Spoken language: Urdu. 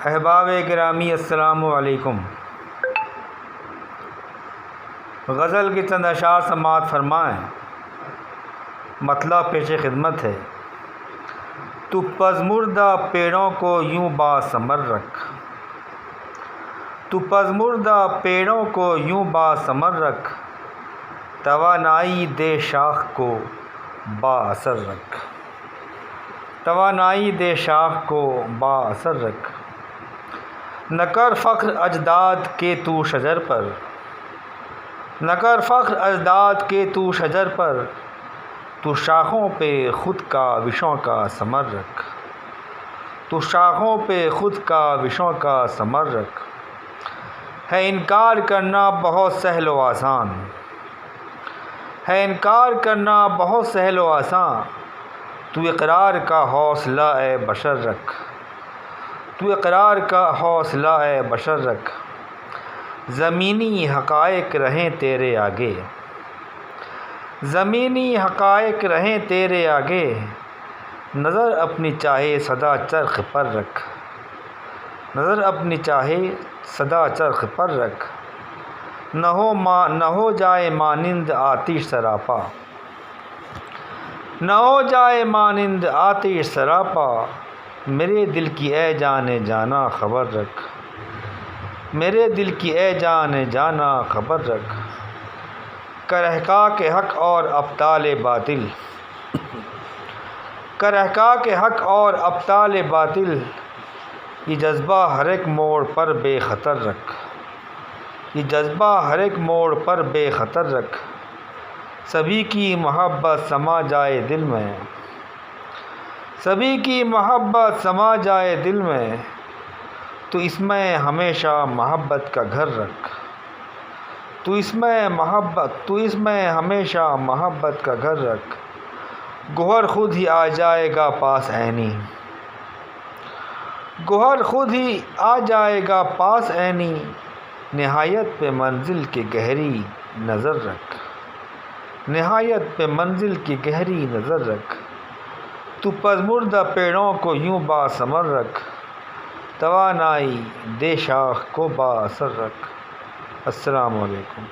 احباب گرامی السلام علیکم۔ غزل کے چند اشعار سماعت فرمائیں۔ مطلب پیش خدمت ہے۔ تو پژمردہ پیڑوں کو یوں باثمر رکھ، تو پژمردہ پیڑوں کو یوں باثمر رکھ، توانائی دے شاخ کو بااثر رکھ، توانائی دے شاخ کو بااثر رکھ۔ نہ کر فخر اجداد کے تو شجر پر، نہ کر فخر اجداد کے تو شجر پر، تو شاخوں پہ خود کا وشوں کا ثمر رکھ، تو شاخوں پہ خود کا وشوں کا ثمر رکھ۔ ہے انکار کرنا بہت سہل و آسان، ہے انکار کرنا بہت سہل و آسان، تو اقرار کا حوصلہ اے بشر رکھ، تو اقرار کا حوصلہ اے بشر رکھ۔ زمینی حقائق رہیں تیرے آگے، زمینی حقائق رہیں تیرے آگے، نظر اپنی چاہے سدا چرخ پر رکھ، نظر اپنی چاہے سدا چرخ پر رکھ۔ نہ ہو جائے مانند آتش سراپا، نہ ہو جائے مانند آتش سراپا، میرے دل کی اے جان جانا خبر رکھ، میرے دل کی اے جان جانا خبر رکھ۔ کر احقاق حق اور ابطال باطل، کر احقاق حق اور ابطال باطل، یہ جذبہ ہر ایک موڑ پر بے خطر رکھ، یہ جذبہ ہر ایک موڑ پر بے خطر رکھ۔ سبھی کی محبت سما جائے دل میں، سبھی کی محبت سما جائے دل میں، تو اس میں ہمیشہ محبت کا گھر رکھ، تو اس میں ہمیشہ محبت کا گھر رکھ۔ گوہر خود ہی آ جائے گا پاس عینی، گوہر خود ہی آ جائے گا پاس عینی، نہایت پہ منزل کی گہری نظر رکھ، نہایت پہ منزل کی گہری نظر رکھ۔ تو پژمردہ پیڑوں کو یوں باثمر رکھ، توانائی دے شاخ کو بااثر رکھ۔ السلام علیکم۔